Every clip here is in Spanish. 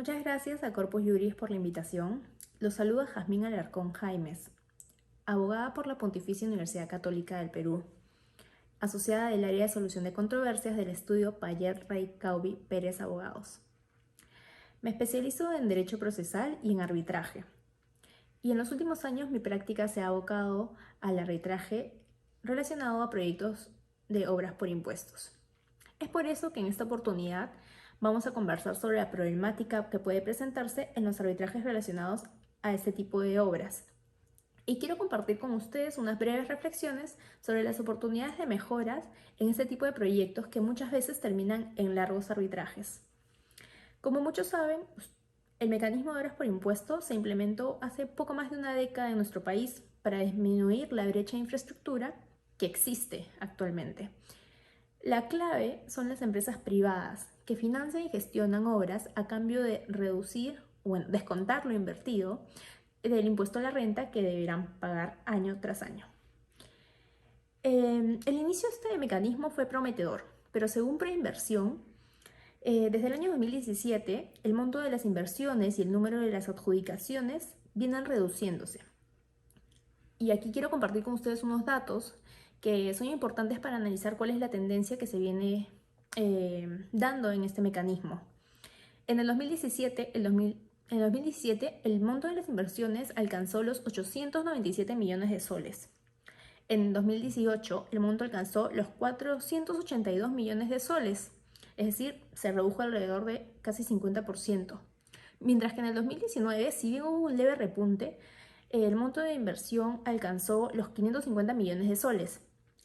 Muchas gracias a Corpus Juris por la invitación. Los saluda Jazmín Alarcón Jaimes, abogada por la Pontificia Universidad Católica del Perú, asociada del área de solución de controversias del estudio Payet Rey Caubi Pérez Abogados. Me especializo en Derecho Procesal y en arbitraje. Y en los últimos años mi práctica se ha abocado al arbitraje relacionado a proyectos de obras por impuestos. Es por eso que en esta oportunidad vamos a conversar sobre la problemática que puede presentarse en los arbitrajes relacionados a este tipo de obras. Y quiero compartir con ustedes unas breves reflexiones sobre las oportunidades de mejoras en este tipo de proyectos que muchas veces terminan en largos arbitrajes. Como muchos saben, el mecanismo de obras por impuesto se implementó hace poco más de una década en nuestro país para disminuir la brecha de infraestructura que existe actualmente. La clave son las empresas privadas que financian y gestionan obras a cambio de reducir o descontar lo invertido del impuesto a la renta que deberán pagar año tras año. El inicio de este mecanismo fue prometedor, pero según Preinversión, desde el año 2017 el monto de las inversiones y el número de las adjudicaciones vienen reduciéndose. Y aquí quiero compartir con ustedes unos datos que son importantes para analizar cuál es la tendencia que se viene dando en este mecanismo. En el 2017, el monto de las inversiones alcanzó los 897 millones de soles. En 2018, el monto alcanzó los 482 millones de soles, es decir, se redujo alrededor de casi 50%. Mientras que en el 2019, si bien hubo un leve repunte, el monto de inversión alcanzó los 550 millones de soles.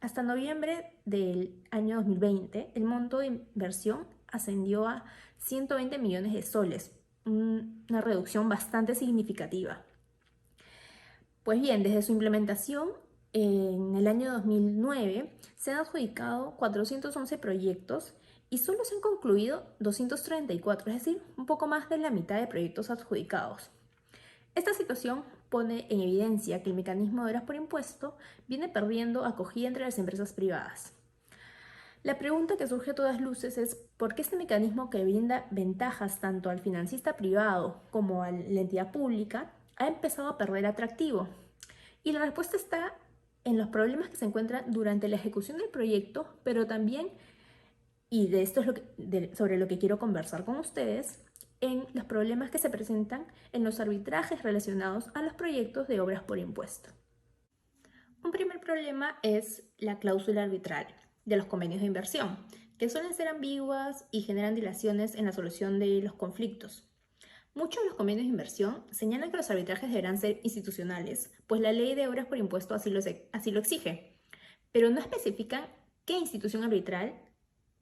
Hasta noviembre del año 2020, el monto de inversión ascendió a 120 millones de soles, una reducción bastante significativa. Pues bien, desde su implementación, en el año 2009, se han adjudicado 411 proyectos y solo se han concluido 234, es decir, un poco más de la mitad de proyectos adjudicados. Esta situación pone en evidencia que el mecanismo de obras por impuesto viene perdiendo acogida entre las empresas privadas. La pregunta que surge a todas luces es ¿por qué este mecanismo que brinda ventajas tanto al financista privado como a la entidad pública ha empezado a perder atractivo? Y la respuesta está en los problemas que se encuentran durante la ejecución del proyecto, pero también, y de esto es sobre lo que quiero conversar con ustedes, en los problemas que se presentan en los arbitrajes relacionados a los proyectos de obras por impuesto. Un primer problema es la cláusula arbitral de los convenios de inversión, que suelen ser ambiguas y generan dilaciones en la solución de los conflictos. Muchos de los convenios de inversión señalan que los arbitrajes deberán ser institucionales, pues la ley de obras por impuesto así lo exige, pero no especifican qué institución arbitral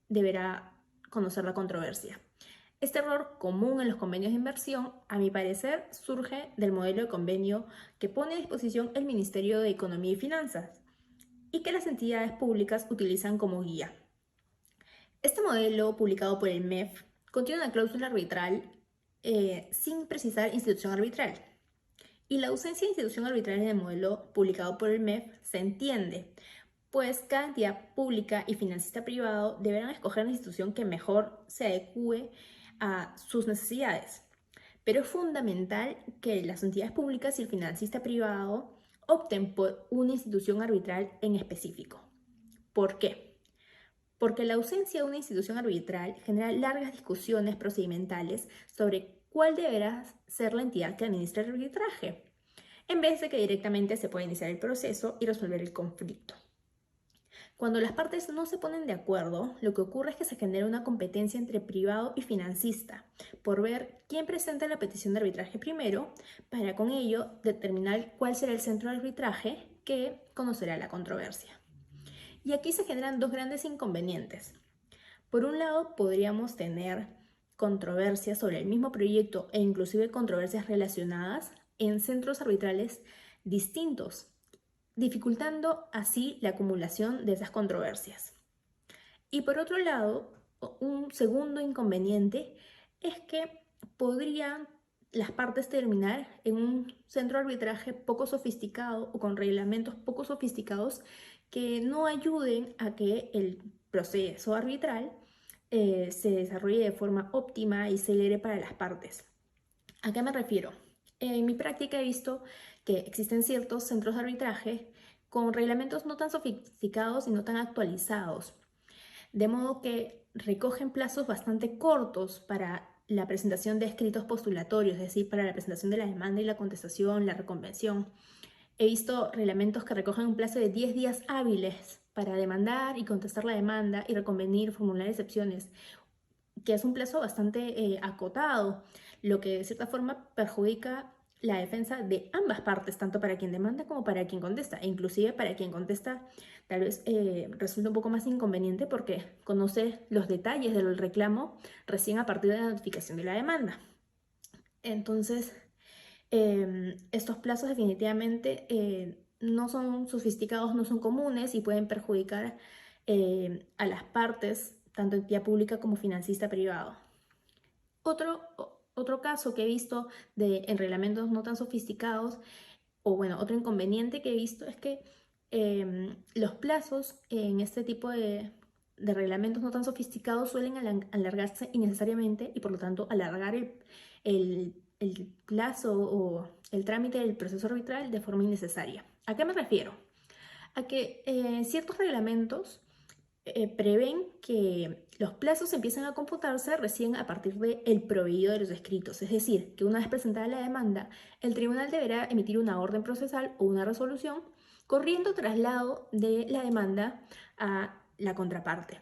deberá conocer la controversia. Este error común en los convenios de inversión, a mi parecer, surge del modelo de convenio que pone a disposición el Ministerio de Economía y Finanzas y que las entidades públicas utilizan como guía. Este modelo, publicado por el MEF, contiene una cláusula arbitral sin precisar institución arbitral. Y la ausencia de institución arbitral en el modelo publicado por el MEF se entiende, pues cada entidad pública y financista privado deberán escoger la institución que mejor se adecue a sus necesidades. Pero es fundamental que las entidades públicas y el financista privado opten por una institución arbitral en específico. ¿Por qué? Porque la ausencia de una institución arbitral genera largas discusiones procedimentales sobre cuál deberá ser la entidad que administra el arbitraje, en vez de que directamente se pueda iniciar el proceso y resolver el conflicto. Cuando las partes no se ponen de acuerdo, lo que ocurre es que se genera una competencia entre privado y financista por ver quién presenta la petición de arbitraje primero, para con ello determinar cuál será el centro de arbitraje que conocerá la controversia. Y aquí se generan dos grandes inconvenientes. Por un lado, podríamos tener controversias sobre el mismo proyecto e inclusive controversias relacionadas en centros arbitrales distintos, dificultando así la acumulación de esas controversias. Y por otro lado, un segundo inconveniente es que podrían las partes terminar en un centro de arbitraje poco sofisticado o con reglamentos poco sofisticados que no ayuden a que el proceso arbitral se desarrolle de forma óptima y célere para las partes. ¿A qué me refiero? En mi práctica he visto que existen ciertos centros de arbitraje con reglamentos no tan sofisticados y no tan actualizados, de modo que recogen plazos bastante cortos para la presentación de escritos postulatorios, es decir, para la presentación de la demanda y la contestación, la reconvención. He visto reglamentos que recogen un plazo de 10 días hábiles para demandar y contestar la demanda y reconvenir, formular excepciones, que es un plazo bastante acotado, lo que de cierta forma perjudica la defensa de ambas partes, tanto para quien demanda como para quien contesta, e inclusive para quien contesta tal vez resulta un poco más inconveniente porque conoce los detalles del reclamo recién a partir de la notificación de la demanda. Entonces, estos plazos definitivamente no son sofisticados, no son comunes y pueden perjudicar a las partes, tanto entidad pública como financista privado. Otro caso que he visto en reglamentos no tan sofisticados, o bueno, otro inconveniente que he visto es que los plazos en este tipo de reglamentos no tan sofisticados suelen alargarse innecesariamente y por lo tanto alargar el plazo o el trámite del proceso arbitral de forma innecesaria. ¿A qué me refiero? A que ciertos reglamentos prevén que los plazos empiecen a computarse recién a partir del proveído de los escritos, es decir, que una vez presentada la demanda, el tribunal deberá emitir una orden procesal o una resolución corriendo traslado de la demanda a la contraparte.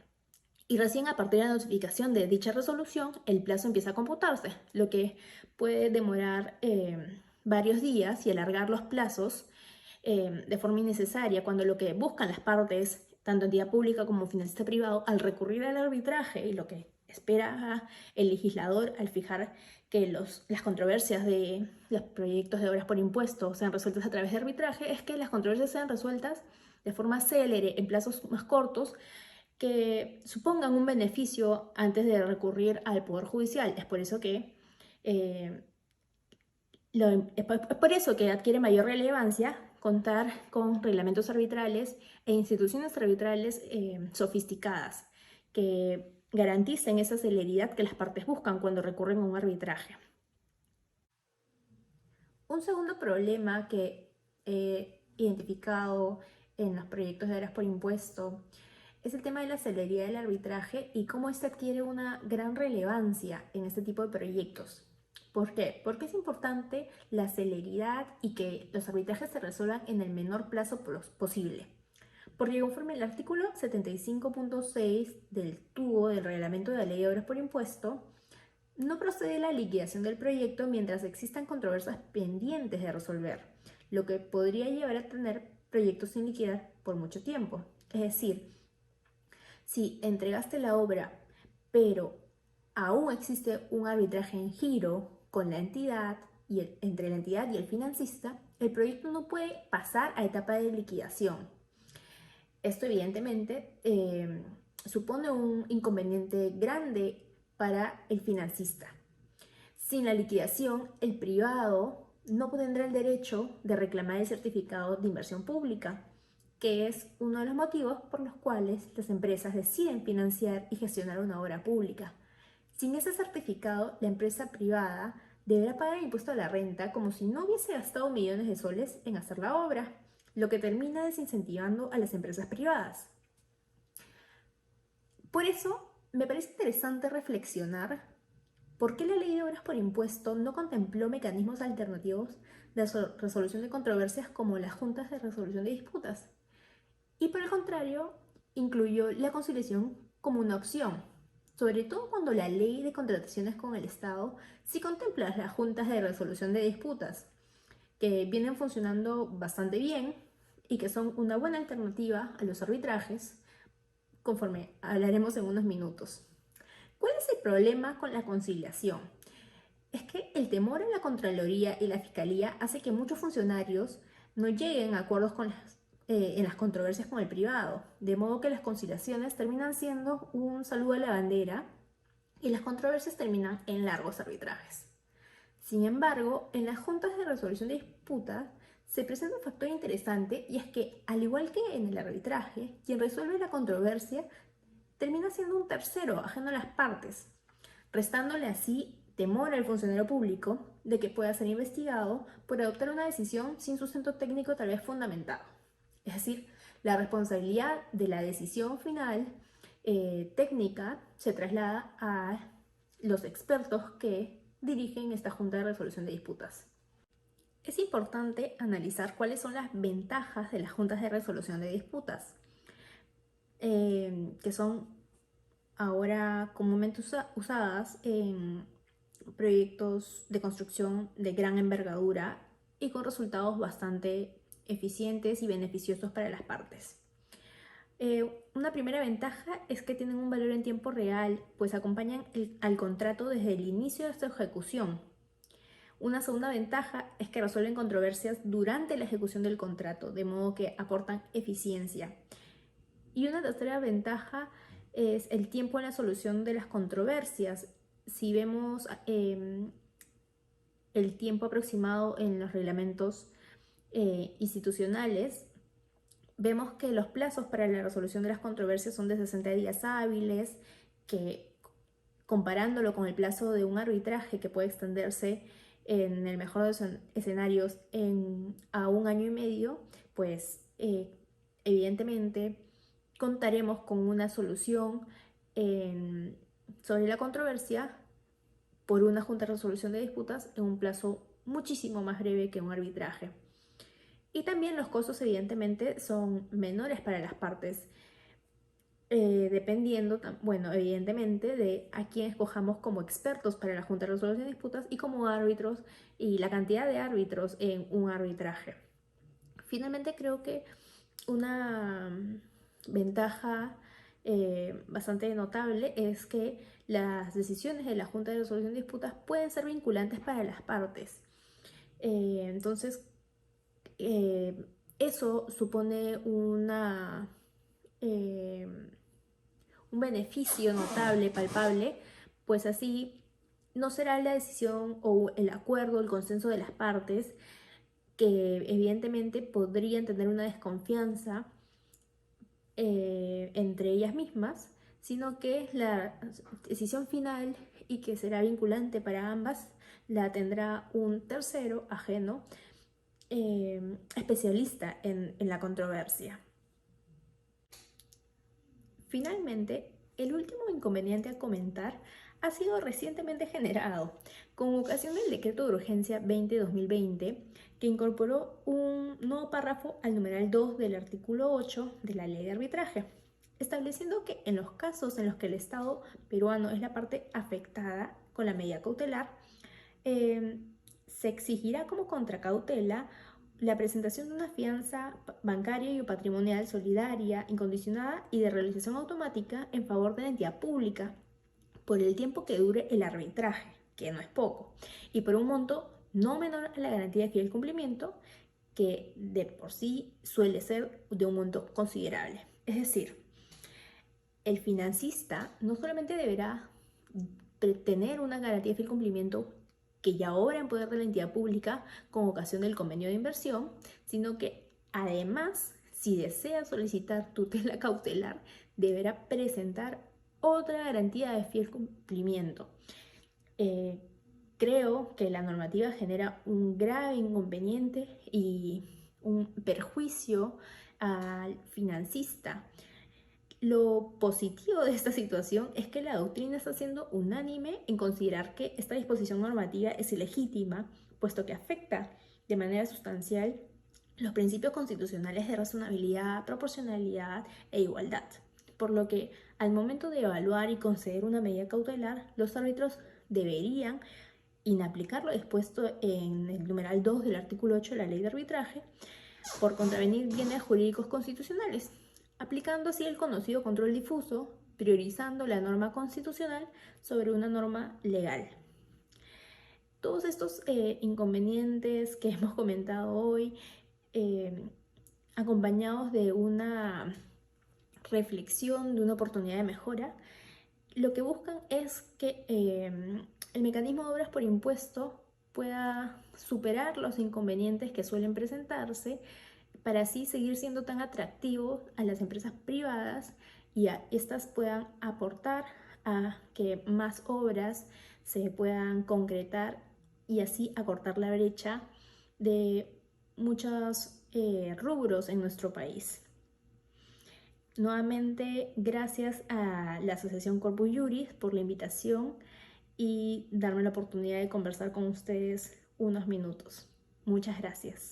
Y recién a partir de la notificación de dicha resolución, el plazo empieza a computarse, lo que puede demorar varios días y alargar los plazos de forma innecesaria, cuando lo que buscan las partes, tanto entidad pública como financista privado, al recurrir al arbitraje y lo que espera el legislador al fijar que las controversias de los proyectos de obras por impuesto sean resueltas a través de arbitraje, es que las controversias sean resueltas de forma célere, en plazos más cortos, que supongan un beneficio antes de recurrir al Poder Judicial. Es por eso que adquiere mayor relevancia contar con reglamentos arbitrales e instituciones arbitrales sofisticadas que garanticen esa celeridad que las partes buscan cuando recurren a un arbitraje. Un segundo problema que he identificado en los proyectos de obras por impuesto es el tema de la celeridad del arbitraje y cómo este adquiere una gran relevancia en este tipo de proyectos. ¿Por qué? Porque es importante la celeridad y que los arbitrajes se resuelvan en el menor plazo posible. Porque conforme el artículo 75.6 del TUO del Reglamento de la Ley de Obras por Impuesto, no procede la liquidación del proyecto mientras existan controversias pendientes de resolver, lo que podría llevar a tener proyectos sin liquidar por mucho tiempo. Es decir, si entregaste la obra, pero aún existe un arbitraje en giro con la entidad entre la entidad y el financista, el proyecto no puede pasar a etapa de liquidación. Esto evidentemente supone un inconveniente grande para el financista. Sin la liquidación, el privado no tendrá el derecho de reclamar el certificado de inversión pública, que es uno de los motivos por los cuales las empresas deciden financiar y gestionar una obra pública. Sin ese certificado, la empresa privada deberá pagar el impuesto a la renta como si no hubiese gastado millones de soles en hacer la obra, lo que termina desincentivando a las empresas privadas. Por eso, me parece interesante reflexionar por qué la Ley de Obras por Impuesto no contempló mecanismos alternativos de resolución de controversias como las juntas de resolución de disputas, y por el contrario, incluyó la conciliación como una opción, sobre todo cuando la Ley de Contrataciones con el Estado sí contempla las juntas de resolución de disputas, que vienen funcionando bastante bien y que son una buena alternativa a los arbitrajes, conforme hablaremos en unos minutos. ¿Cuál es el problema con la conciliación? Es que el temor en la Contraloría y la Fiscalía hace que muchos funcionarios no lleguen a acuerdos en las controversias con el privado, de modo que las conciliaciones terminan siendo un saludo a la bandera y las controversias terminan en largos arbitrajes. Sin embargo, en las juntas de resolución de disputas se presenta un factor interesante, y es que, al igual que en el arbitraje, quien resuelve la controversia termina siendo un tercero ajeno a las partes, restándole así temor al funcionario público de que pueda ser investigado por adoptar una decisión sin sustento técnico tal vez fundamentado. Es decir, la responsabilidad de la decisión final técnica se traslada a los expertos que dirigen esta Junta de Resolución de Disputas. Es importante analizar cuáles son las ventajas de las juntas de resolución de disputas, que son ahora comúnmente usadas en proyectos de construcción de gran envergadura y con resultados bastante eficientes y beneficiosos para las partes. Una primera ventaja es que tienen un valor en tiempo real, pues acompañan al contrato desde el inicio de su ejecución. Una segunda ventaja es que resuelven controversias durante la ejecución del contrato, de modo que aportan eficiencia. Y una tercera ventaja es el tiempo en la solución de las controversias. Si vemos el tiempo aproximado en los reglamentos institucionales, vemos que los plazos para la resolución de las controversias son de 60 días hábiles, que comparándolo con el plazo de un arbitraje que puede extenderse en el mejor de los escenarios a 1 año y medio, pues evidentemente contaremos con una solución sobre la controversia por una junta de resolución de disputas en un plazo muchísimo más breve que un arbitraje. Y también los costos evidentemente son menores para las partes, dependiendo, bueno, evidentemente de a quién escojamos como expertos para la Junta de Resolución de Disputas y como árbitros y la cantidad de árbitros en un arbitraje. Finalmente creo que una ventaja bastante notable es que las decisiones de la Junta de Resolución de Disputas pueden ser vinculantes para las partes. Entonces, eso supone un beneficio notable, palpable, pues así no será la decisión o el acuerdo, el consenso de las partes que evidentemente podrían tener una desconfianza entre ellas mismas, sino que la decisión final y que será vinculante para ambas la tendrá un tercero ajeno, especialista en la controversia. Finalmente, el último inconveniente a comentar ha sido recientemente generado con ocasión del decreto de urgencia 20-2020 que incorporó un nuevo párrafo al numeral 2 del artículo 8 de la ley de arbitraje, estableciendo que en los casos en los que el Estado peruano es la parte afectada con la medida cautelar, se exigirá como contracautela la presentación de una fianza bancaria y patrimonial solidaria, incondicionada y de realización automática en favor de la entidad pública por el tiempo que dure el arbitraje, que no es poco, y por un monto no menor a la garantía de fiel cumplimiento, que de por sí suele ser de un monto considerable. Es decir, el financista no solamente deberá tener una garantía de fiel cumplimiento que ya obra en poder de la entidad pública con ocasión del convenio de inversión, sino que además, si desea solicitar tutela cautelar, deberá presentar otra garantía de fiel cumplimiento. Creo que la normativa genera un grave inconveniente y un perjuicio al financista. Lo positivo de esta situación es que la doctrina está siendo unánime en considerar que esta disposición normativa es ilegítima, puesto que afecta de manera sustancial los principios constitucionales de razonabilidad, proporcionalidad e igualdad. Por lo que al momento de evaluar y conceder una medida cautelar, los árbitros deberían inaplicar lo dispuesto en el numeral 2 del artículo 8 de la ley de arbitraje por contravenir bienes jurídicos constitucionales, aplicando así el conocido control difuso, priorizando la norma constitucional sobre una norma legal. Todos estos inconvenientes que hemos comentado hoy, acompañados de una reflexión, de una oportunidad de mejora, lo que buscan es que el mecanismo de obras por impuesto pueda superar los inconvenientes que suelen presentarse para así seguir siendo tan atractivo a las empresas privadas y estas puedan aportar a que más obras se puedan concretar y así acortar la brecha de muchos rubros en nuestro país. Nuevamente, gracias a la Asociación Corpus Juris por la invitación y darme la oportunidad de conversar con ustedes unos minutos. Muchas gracias.